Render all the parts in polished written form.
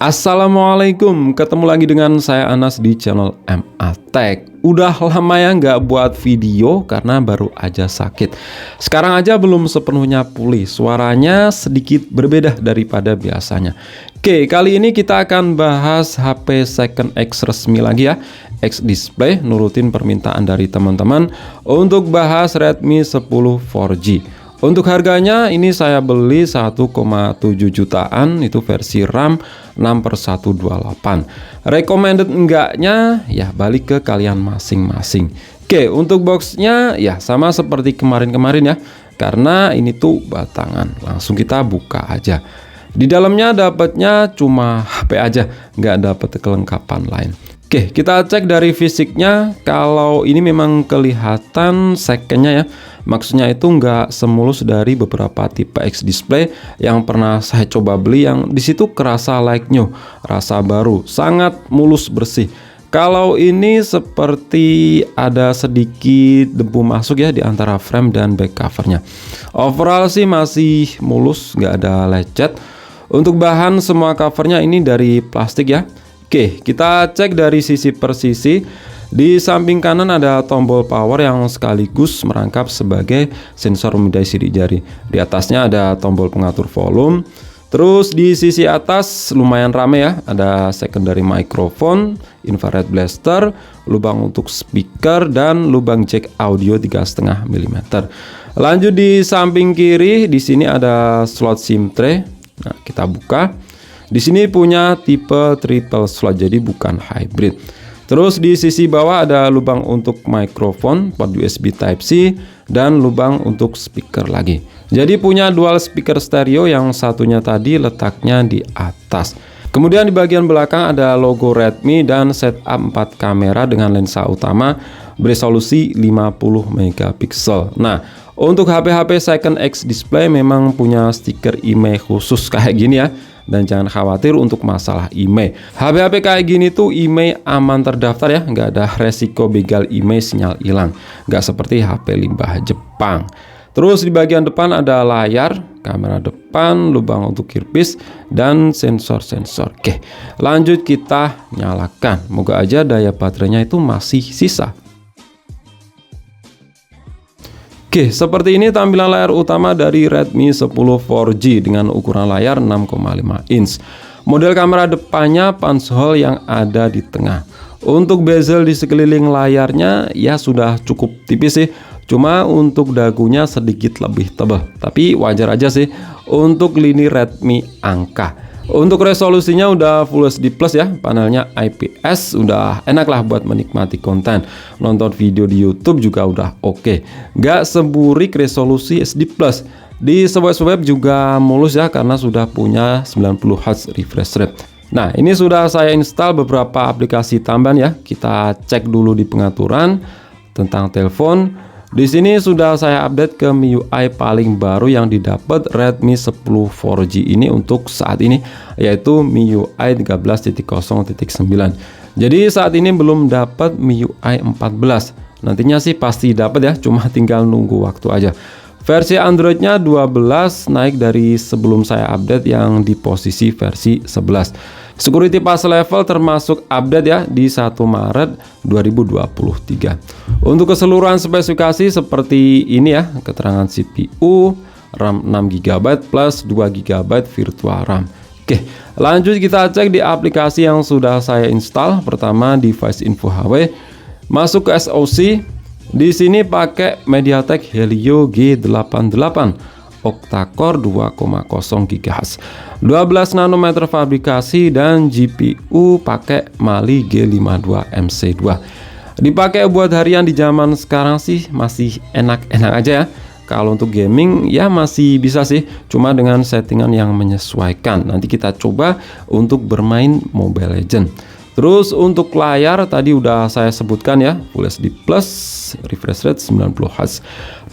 Assalamualaikum, ketemu lagi dengan saya Anas di channel MA Tech. Udah lama ya nggak buat video karena baru aja sakit. Sekarang aja belum sepenuhnya pulih, suaranya sedikit berbeda daripada biasanya. Oke, kali ini kita akan bahas HP second X resmi lagi ya, X Display, nurutin permintaan dari teman-teman untuk bahas Redmi 10 4G. Untuk harganya ini saya beli 1,7 jutaan, itu versi RAM 6/128. Recommended enggaknya ya balik ke kalian masing-masing. Oke, untuk boxnya ya sama seperti kemarin-kemarin ya, karena ini tuh batangan. Langsung kita buka aja. Di dalamnya dapatnya cuma HP aja, nggak dapat kelengkapan lain. Oke, kita cek dari fisiknya. Kalau ini memang kelihatan secondnya ya, maksudnya itu nggak semulus dari beberapa tipe X Display yang pernah saya coba beli, yang disitu kerasa like new, rasa baru, sangat mulus bersih. Kalau ini seperti ada sedikit debu masuk ya di antara frame dan back covernya. Overall sih masih mulus, nggak ada lecet. Untuk bahan semua covernya ini dari plastik ya. Oke, kita cek dari sisi per sisi. Di samping kanan ada tombol power yang sekaligus merangkap sebagai sensor memindai sidik jari. Di atasnya ada tombol pengatur volume. Terus di sisi atas lumayan rame ya, ada secondary microphone, infrared blaster, lubang untuk speaker, dan lubang jack audio 3,5 mm. Lanjut di samping kiri, di sini ada slot SIM tray. Nah, kita buka. Di sini punya tipe triple slot, jadi bukan hybrid. Terus di sisi bawah ada lubang untuk mikrofon, port USB Type-C, dan lubang untuk speaker lagi. Jadi punya dual speaker stereo, yang satunya tadi letaknya di atas. Kemudian di bagian belakang ada logo Redmi dan setup 4 kamera dengan lensa utama beresolusi 50 megapiksel. Nah, untuk HP-HP second X Display memang punya stiker IMEI khusus kayak gini ya. Dan jangan khawatir untuk masalah IMEI. HP-HP kayak gini tuh IMEI aman terdaftar ya, nggak ada resiko begal IMEI sinyal hilang. Nggak seperti HP limbah Jepang. Terus di bagian depan ada layar, kamera depan, lubang untuk earpiece, dan sensor-sensor. Oke, lanjut kita nyalakan. Moga aja daya baterainya itu masih sisa. Oke, seperti ini tampilan layar utama dari Redmi 10 4G dengan ukuran layar 6,5 inch. Model kamera depannya punch hole yang ada di tengah. Untuk bezel di sekeliling layarnya ya sudah cukup tipis sih. Cuma untuk dagunya sedikit lebih tebal. Tapi wajar aja sih untuk lini Redmi angka. Untuk resolusinya udah Full HD Plus ya, panelnya IPS, udah enak lah buat menikmati konten. Nonton video di YouTube juga udah oke. Gak seburik resolusi HD Plus. Di swipe juga mulus ya, karena sudah punya 90 Hz refresh rate. Nah, ini sudah saya install beberapa aplikasi tambahan ya. Kita cek dulu di pengaturan tentang telepon. Di sini sudah saya update ke MIUI paling baru yang didapat Redmi 10 4G ini untuk saat ini, yaitu MIUI 13.0.9. Jadi saat ini belum dapat MIUI 14. Nantinya sih pasti dapat ya, cuma tinggal nunggu waktu aja. Versi Androidnya 12, naik dari sebelum saya update yang di posisi versi 11. Security pass level termasuk update ya di 1 Maret 2023. Untuk keseluruhan spesifikasi seperti ini ya, keterangan CPU, RAM 6GB plus 2GB virtual RAM. Oke, lanjut kita cek di aplikasi yang sudah saya install. Pertama, device info HW. Masuk ke SoC. Di sini pakai MediaTek Helio G88. Octa-core 2,0 GHz, 12 nanometer fabrikasi, dan GPU pakai Mali G52 MC2. Dipakai buat harian di zaman sekarang sih masih enak-enak aja ya. Kalau untuk gaming ya masih bisa sih, cuma dengan settingan yang menyesuaikan. Nanti kita coba untuk bermain Mobile Legends. Terus untuk layar tadi udah saya sebutkan ya, Full HD Plus, refresh rate 90 Hz.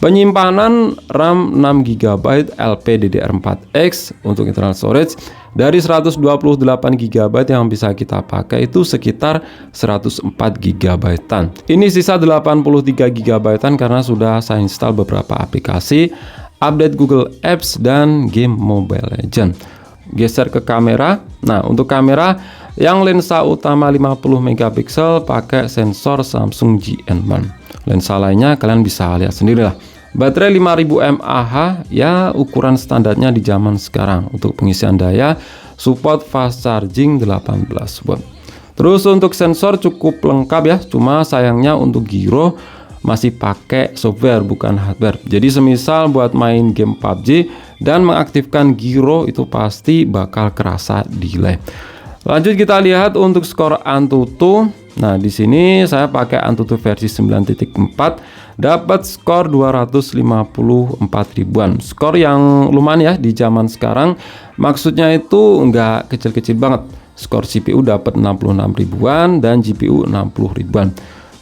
Penyimpanan RAM 6GB LPDDR4X. Untuk internal storage dari 128GB yang bisa kita pakai itu sekitar 104GB. Ini sisa 83GB karena sudah saya install beberapa aplikasi, update Google Apps, dan game Mobile Legends. geser ke kamera. Nah, untuk kamera yang lensa utama 50 megapiksel pakai sensor Samsung GN1. Lensa lainnya kalian bisa lihat sendiri lah. Baterai 5000 mAh ya, ukuran standarnya di zaman sekarang. Untuk pengisian daya support fast charging 18 watt. Terus untuk sensor cukup lengkap ya, cuma sayangnya untuk gyro masih pakai software bukan hardware. Jadi semisal buat main game PUBG dan mengaktifkan gyro itu pasti bakal kerasa delay. Lanjut kita lihat untuk skor Antutu. Nah, di sini saya pakai Antutu versi 9.4, dapat skor 254 ribuan. Skor yang lumayan ya di zaman sekarang. Maksudnya itu nggak kecil-kecil banget. Skor CPU dapat 66 ribuan dan GPU 60 ribuan.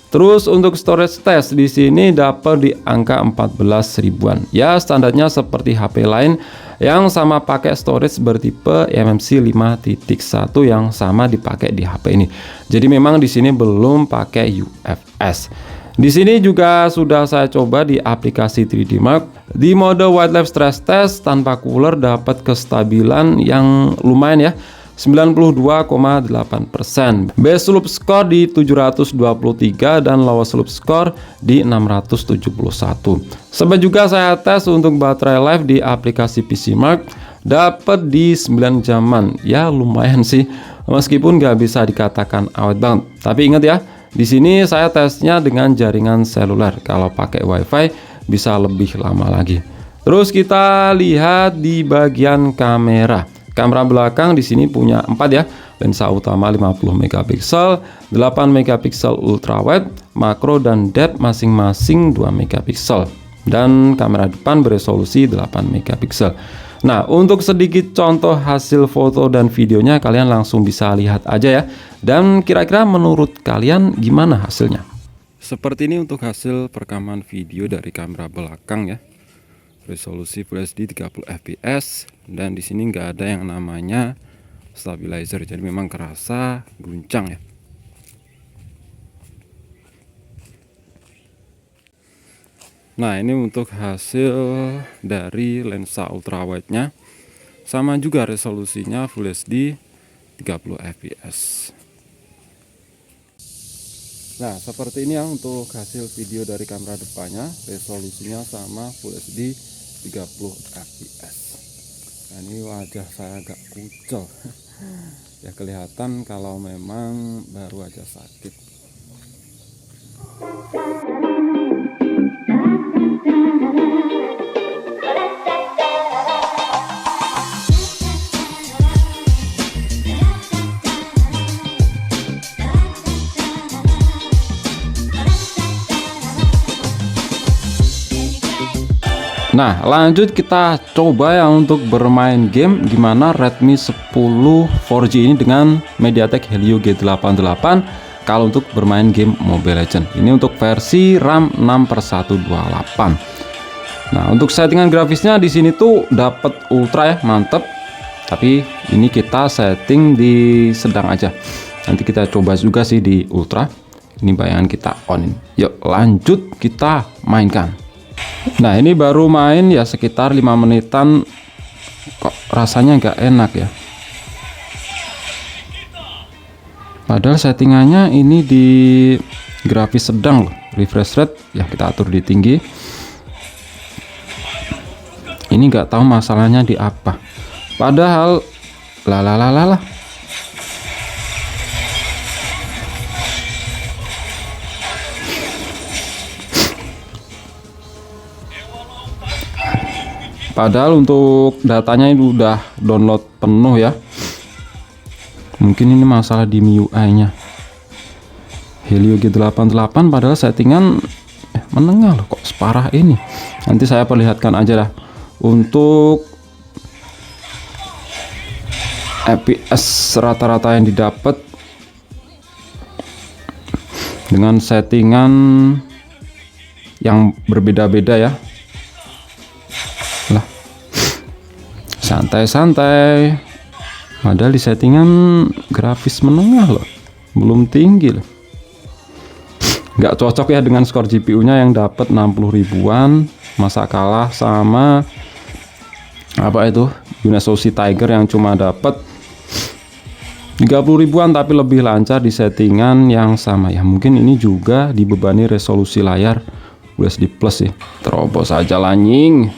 Terus untuk storage test di sini dapat di angka 14 ribuan. Ya, standarnya seperti HP lain yang sama pakai storage bertipe eMMC 5.1 yang sama dipakai di HP ini. Jadi memang di sini belum pakai UFS. Di sini juga sudah saya coba di aplikasi 3D Mark. Di mode wildlife stress test tanpa cooler dapat kestabilan yang lumayan ya. 92,8%. Base loop score di 723 dan lowest loop score di 671. Sempat juga saya tes untuk baterai life di aplikasi PC Mark, dapat di 9 jaman. Ya lumayan sih, meskipun nggak bisa dikatakan awet banget. Tapi ingat ya, di sini saya tesnya dengan jaringan seluler. Kalau pakai WiFi bisa lebih lama lagi. Terus kita lihat di bagian kamera. Kamera belakang di sini punya 4 ya. Lensa utama 50 megapiksel, 8 megapiksel ultrawide, makro dan depth masing-masing 2 megapiksel. Dan kamera depan beresolusi 8 megapiksel. Nah, untuk sedikit contoh hasil foto dan videonya kalian langsung bisa lihat aja ya. Dan kira-kira menurut kalian gimana hasilnya? Seperti ini untuk hasil perekaman video dari kamera belakang ya. Resolusi Full HD 30 fps dan di sini nggak ada yang namanya stabilizer, jadi memang kerasa guncang ya. Nah, ini untuk hasil dari lensa ultrawide-nya, sama juga resolusinya Full HD 30 fps. Nah, seperti ini ya untuk hasil video dari kamera depannya, resolusinya sama Full HD 30 fps. Nah, ini wajah saya agak kucel ya, kelihatan kalau memang baru aja sakit. Nah, lanjut kita coba ya untuk bermain game gimana Redmi 10 4G ini dengan MediaTek Helio G88 kalau untuk bermain game Mobile Legends. Ini untuk versi RAM 6/128. Nah, untuk settingan grafisnya di sini tuh dapat ultra ya, mantep. Tapi ini kita setting di sedang aja. Nanti kita coba juga sih di ultra. Ini bayangan kita onin. Yuk, lanjut kita mainkan. Nah, ini baru main ya sekitar 5 menitan, kok rasanya nggak enak ya. Padahal settingannya ini di grafis sedang loh. Refresh rate ya kita atur di tinggi. Ini nggak tahu masalahnya di apa. Padahal lah. Padahal untuk datanya itu udah download penuh ya. Mungkin ini masalah di MIUI nya Helio G88, padahal settingan menengah loh, kok separah ini. Nanti saya perlihatkan aja lah untuk FPS rata-rata yang didapat dengan settingan yang berbeda-beda ya. Lah, santai-santai, padahal di settingan grafis menengah loh, belum tinggi loh. Nggak cocok ya dengan skor GPU nya yang dapat 60 ribuan, masa kalah sama apa itu SoC Tiger yang cuma dapat 30 ribuan tapi lebih lancar di settingan yang sama ya. Mungkin ini juga dibebani resolusi layar Full HD Plus ya. Terobos aja lanying.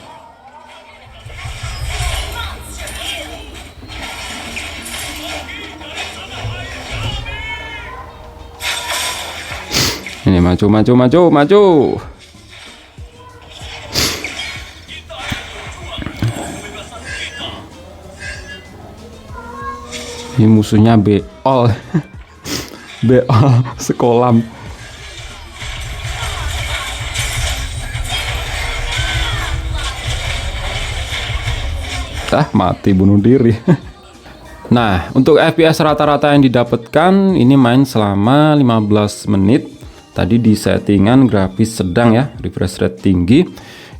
Ini maju. Ini musuhnya Beol. Beol sekolam. Mati bunuh diri. Nah, untuk FPS rata-rata yang didapatkan ini main selama 15 menit. Tadi di settingan grafis sedang ya, refresh rate tinggi.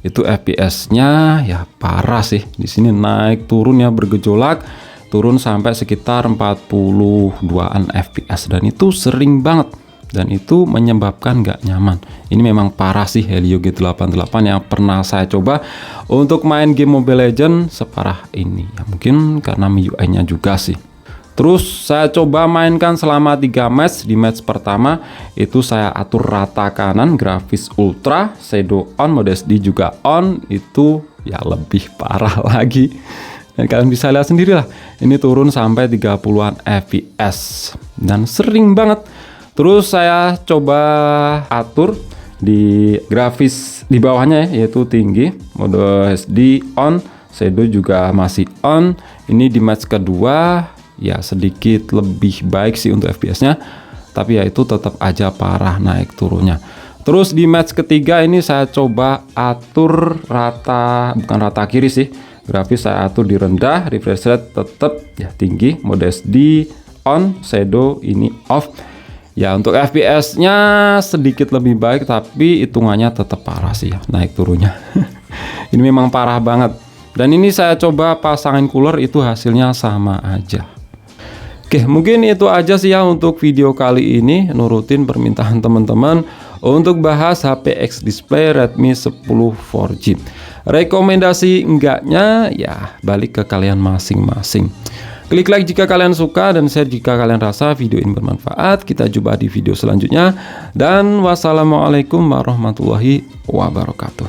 Itu FPS-nya ya parah sih. Di sini naik turun ya, bergejolak. Turun sampai sekitar 42an FPS dan itu sering banget dan itu menyebabkan gak nyaman. Ini memang parah sih Helio G88 yang pernah saya coba untuk main game Mobile Legends separah ini ya, mungkin karena MIUI-nya juga sih. Terus saya coba mainkan selama 3 match. Di match pertama itu saya atur rata kanan, grafis ultra, shadow on, mode SD juga on, itu ya lebih parah lagi. Dan kalian bisa lihat sendirilah, ini turun sampai 30an fps dan sering banget. Terus saya coba atur di grafis di bawahnya ya, yaitu tinggi, mode HD on, shadow juga masih on. Ini di match kedua ya sedikit lebih baik sih untuk fps-nya, tapi ya itu tetap aja parah naik turunnya. Terus di match ketiga ini saya coba atur rata, bukan rata kiri sih, grafis saya atur di rendah, refresh rate tetap ya tinggi, mode SD on, shadow ini off. Ya untuk FPS-nya sedikit lebih baik, tapi hitungannya tetap parah sih ya, naik turunnya. Ini memang parah banget. Dan ini saya coba pasangin cooler, itu hasilnya sama aja. Oke, mungkin itu aja sih ya untuk video kali ini, nurutin permintaan teman-teman untuk bahas HP X Display Redmi 10 4G. Rekomendasi enggaknya ya balik ke kalian masing-masing. Klik like jika kalian suka dan share jika kalian rasa video ini bermanfaat. Kita jumpa di video selanjutnya dan wassalamualaikum warahmatullahi wabarakatuh.